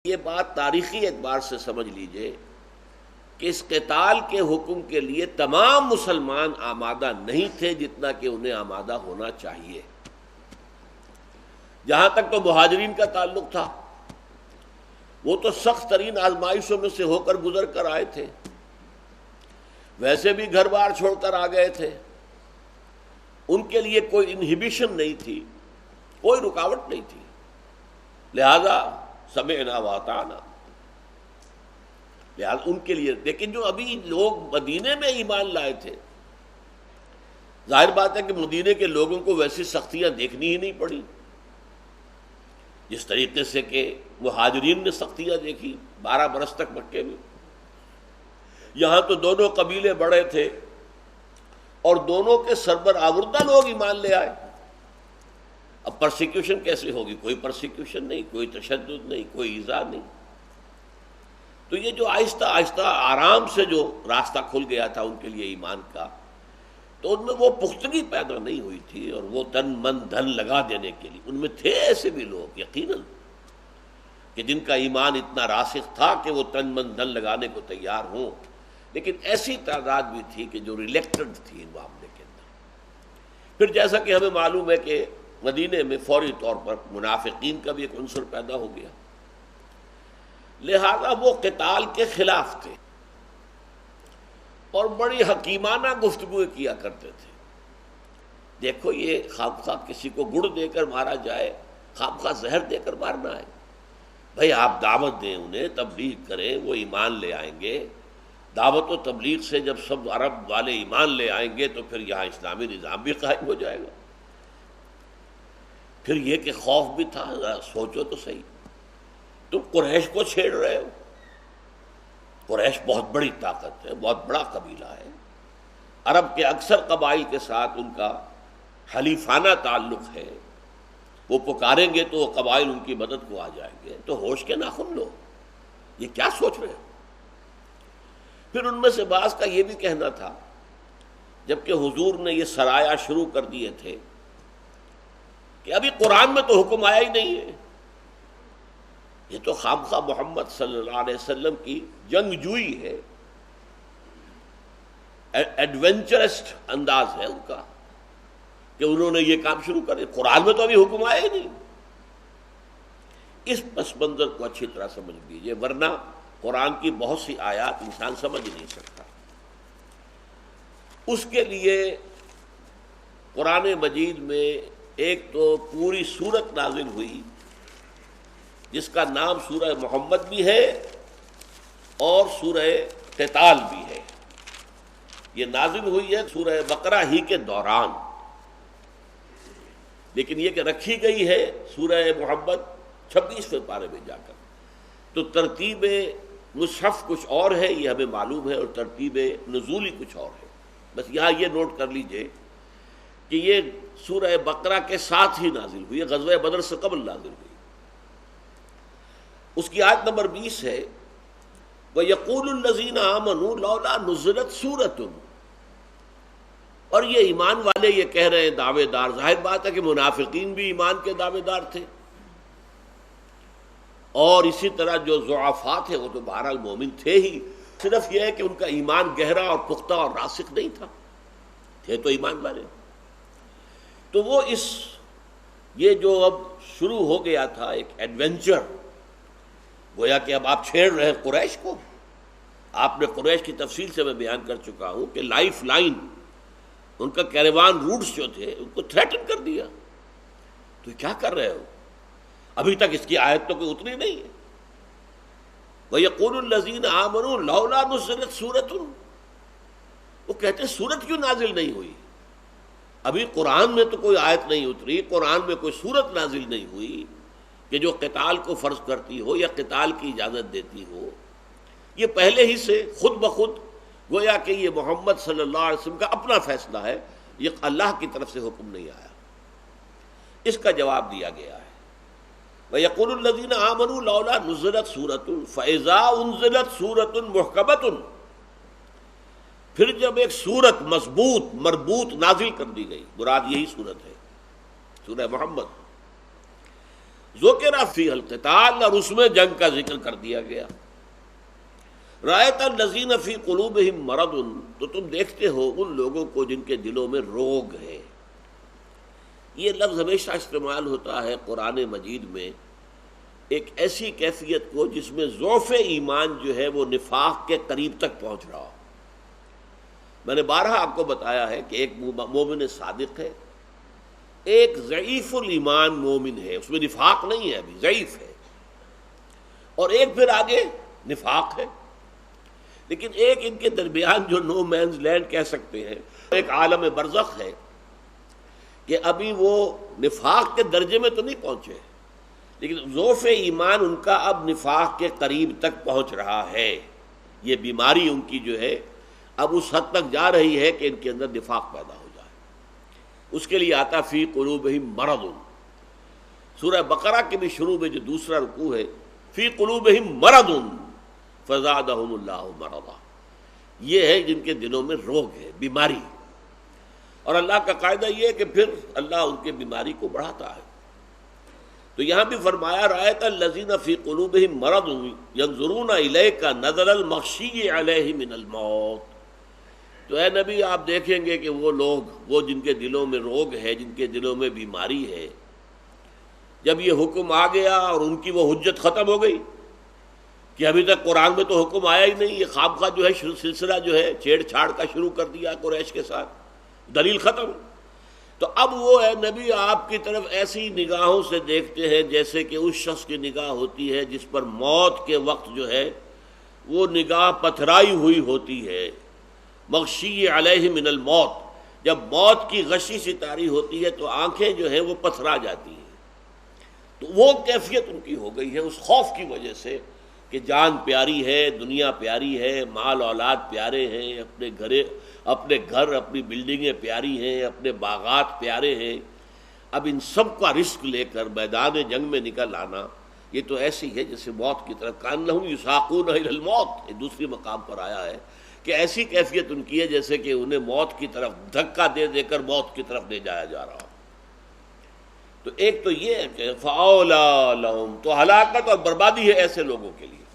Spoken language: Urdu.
یہ بات تاریخی اعتبار سے سمجھ لیجئے کہ اس قتال کے حکم کے لیے تمام مسلمان آمادہ نہیں تھے جتنا کہ انہیں آمادہ ہونا چاہیے۔ جہاں تک تو مہاجرین کا تعلق تھا، وہ تو سخت ترین آزمائشوں میں سے ہو کر گزر کر آئے تھے، ویسے بھی گھر بار چھوڑ کر آ گئے تھے، ان کے لیے کوئی انہیبیشن نہیں تھی، کوئی رکاوٹ نہیں تھی، لہذا سمعنا واطعنا، لہذا ان کے لیے۔ لیکن جو ابھی لوگ مدینے میں ایمان لائے تھے، ظاہر بات ہے کہ مدینے کے لوگوں کو ویسی سختیاں دیکھنی ہی نہیں پڑی جس طریقے سے کہ مہاجرین نے سختیاں دیکھی 12 برس تک مکے میں۔ یہاں تو دونوں قبیلے بڑے تھے اور دونوں کے سربراوردہ لوگ ایمان لے آئے، اب پرسیکیوشن کیسے ہوگی؟ کوئی پرسیکیوشن نہیں، کوئی تشدد نہیں، کوئی ایذا نہیں۔ تو یہ جو آہستہ آہستہ آرام سے جو راستہ کھل گیا تھا ان کے لیے ایمان کا، تو ان میں وہ پختگی پیدا نہیں ہوئی تھی، اور وہ تن من دھن لگا دینے کے لیے ان میں تھے ایسے بھی لوگ یقیناً کہ جن کا ایمان اتنا راسخ تھا کہ وہ تن من دھن لگانے کو تیار ہوں، لیکن ایسی تعداد بھی تھی کہ جو ریلیکٹڈ تھی ان معاملے کے اندر۔ پھر جیسا کہ ہمیں معلوم ہے کہ مدینے میں فوری طور پر منافقین کا بھی ایک عنصر پیدا ہو گیا، لہذا وہ قتال کے خلاف تھے اور بڑی حکیمانہ گفتگو کیا کرتے تھے۔ دیکھو یہ خواہ کسی کو گڑ دے کر مارا جائے، خواہ زہر دے کر مارنا ہے، بھائی آپ دعوت دیں انہیں، تبلیغ کریں، وہ ایمان لے آئیں گے۔ دعوت و تبلیغ سے جب سب عرب والے ایمان لے آئیں گے تو پھر یہاں اسلامی نظام بھی قائم ہو جائے گا۔ پھر یہ کہ خوف بھی تھا، ذرا سوچو تو صحیح، تم قریش کو چھیڑ رہے ہو، قریش بہت بڑی طاقت ہے، بہت بڑا قبیلہ ہے، عرب کے اکثر قبائل کے ساتھ ان کا حلیفانہ تعلق ہے، وہ پکاریں گے تو وہ قبائل ان کی مدد کو آ جائیں گے، تو ہوش کے ناخن لو، یہ کیا سوچ رہے ہو؟ پھر ان میں سے بعض کا یہ بھی کہنا تھا، جبکہ حضور نے یہ سرایا شروع کر دیے تھے، کہ ابھی قرآن میں تو حکم آیا ہی نہیں ہے، یہ تو خامخواہ محمد صلی اللہ علیہ وسلم کی جنگ جوئی ہے، ایڈونچرسٹ انداز ہے ان کا کہ انہوں نے یہ کام شروع کر دیا، قرآن میں تو ابھی حکم آیا ہی نہیں۔ اس پس منظر کو اچھی طرح سمجھ لیجیے، ورنہ قرآن کی بہت سی آیات انسان سمجھ نہیں سکتا۔ اس کے لیے قرآن مجید میں ایک تو پوری سورت نازل ہوئی جس کا نام سورہ محمد بھی ہے اور سورہ قتال بھی ہے۔ یہ نازل ہوئی ہے سورہ بقرہ ہی کے دوران، لیکن یہ کہ رکھی گئی ہے سورہ محمد 26ویں پارے میں جا کر، تو ترتیب مصحف کچھ اور ہے یہ ہمیں معلوم ہے، اور ترتیب نزولی کچھ اور ہے۔ بس یہاں یہ نوٹ کر لیجئے کہ یہ سورہ بقرہ کے ساتھ ہی نازل ہوئی ہے، غزوہ بدر سے قبل نازل ہوئی۔ اس کی آیت نمبر 20 ہے، وَيَقُولُ الَّذِينَ آمَنُوا لَوْلَا نُزِّلَتْ سُورَةٌ، اور یہ ایمان والے یہ کہہ رہے ہیں، دعوے دار، ظاہر بات ہے کہ منافقین بھی ایمان کے دعوے دار تھے، اور اسی طرح جو ضعفاء تھے وہ تو بہرحال مومن تھے ہی، صرف یہ ہے کہ ان کا ایمان گہرا اور پختہ اور راسخ نہیں تھا، تھے تو ایمان والے۔ تو وہ یہ جو اب شروع ہو گیا تھا ایک ایڈونچر، گویا کہ اب آپ چھیڑ رہے ہیں قریش کو۔ آپ نے قریش کی تفصیل سے میں بیان کر چکا ہوں کہ لائف لائن، ان کا کیروان روٹس جو تھے ان کو تھریٹن کر دیا، تو کیا کر رہے ہو؟ ابھی تک اس کی آیت تو کوئی اتری نہیں ہے۔ وَيَقُولُ الَّذِينَ آمَنُوا لَوْلَا نُزِّلَتْ سُورَةٌ، وہ کہتے ہیں سورت کیوں نازل نہیں ہوئی؟ ابھی قرآن میں تو کوئی آیت نہیں اتری، قرآن میں کوئی سورت نازل نہیں ہوئی کہ جو قتال کو فرض کرتی ہو یا قتال کی اجازت دیتی ہو۔ یہ پہلے ہی سے خود بخود گویا کہ یہ محمد صلی اللہ علیہ وسلم کا اپنا فیصلہ ہے، یہ اللہ کی طرف سے حکم نہیں آیا۔ اس کا جواب دیا گیا ہے، وَيَقُولُ الَّذِينَ آمَنُوا لَوْلَا نُزِّلَتْ سُورَةٌ فَإِذَا أُنزِلَتْ سُورَةٌ مُحْكَمَةٌ، پھر جب ایک سورت مضبوط مربوط نازل کر دی گئی، مراد یہی سورت ہے سورہ محمد، ذکر فیہ القتال، اور اس میں جنگ کا ذکر کر دیا گیا۔ رأیت الذین فی قلوبہم مرض، تو تم دیکھتے ہو ان لوگوں کو جن کے دلوں میں روگ ہے۔ یہ لفظ ہمیشہ استعمال ہوتا ہے قرآن مجید میں ایک ایسی کیفیت کو جس میں ضعف ایمان جو ہے وہ نفاق کے قریب تک پہنچ رہا ہو۔ میں نے بارہا آپ کو بتایا ہے کہ ایک مومن صادق ہے، ایک ضعیف الایمان مومن ہے، اس میں نفاق نہیں ہے، ابھی ضعیف ہے، اور ایک پھر آگے نفاق ہے۔ لیکن ایک ان کے درمیان جو نو مینز لینڈ کہہ سکتے ہیں، ایک عالم برزخ ہے کہ ابھی وہ نفاق کے درجے میں تو نہیں پہنچے، لیکن ضعف ایمان ان کا اب نفاق کے قریب تک پہنچ رہا ہے۔ یہ بیماری ان کی جو ہے اب اس حد تک جا رہی ہے کہ ان کے اندر نفاق پیدا ہو جائے۔ اس کے لیے آتا فی قلوبہم مرض۔ سورہ بقرہ کے بھی شروع میں جو دوسرا رکوع ہے، فی قلوبہم مرض فزادہم اللہ مرضا، یہ ہے جن کے دلوں میں روگ ہے، بیماری۔ اور اللہ کا قاعدہ یہ ہے کہ پھر اللہ ان کے بیماری کو بڑھاتا ہے۔ تو یہاں بھی فرمایا رأیت الذین فی قلوبہم مرض ینظرون الیک نظر المغشی علیہ من الموت۔ تو اے نبی آپ دیکھیں گے کہ وہ لوگ، وہ جن کے دلوں میں روگ ہے، جن کے دلوں میں بیماری ہے، جب یہ حکم آ گیا اور ان کی وہ حجت ختم ہو گئی کہ ابھی تک قرآن میں تو حکم آیا ہی نہیں، یہ خواب کا جو ہے سلسلہ جو ہے چھیڑ چھاڑ کا شروع کر دیا قریش کے ساتھ، دلیل ختم۔ تو اب وہ ہے نبی آپ کی طرف ایسی نگاہوں سے دیکھتے ہیں جیسے کہ اس شخص کی نگاہ ہوتی ہے جس پر موت کے وقت جو ہے وہ نگاہ پتھرائی ہوئی ہوتی ہے، مغشی علیہ من الموت۔ جب موت کی غشی سی طاری ہوتی ہے تو آنکھیں جو ہیں وہ پتھرا جاتی ہیں۔ تو وہ کیفیت ان کی ہو گئی ہے اس خوف کی وجہ سے کہ جان پیاری ہے، دنیا پیاری ہے، مال اولاد پیارے ہیں، اپنے گھر اپنی بلڈنگیں پیاری ہیں، اپنے باغات پیارے ہیں۔ اب ان سب کا رزق لے کر میدان جنگ میں نکل آنا، یہ تو ایسی ہے جیسے موت کی طرف، کأنہم یساقون الی الموت، دوسری مقام پر آیا ہے کہ ایسی کیفیت ان کی ہے جیسے کہ انہیں موت کی طرف دھکا دے دے کر موت کی طرف لے جایا جا رہا ہو۔ تو ایک تو یہ ہے کہ فَأَوْلَىٰ لَهُمْ، تو ہلاکت اور بربادی ہے ایسے لوگوں کے لیے۔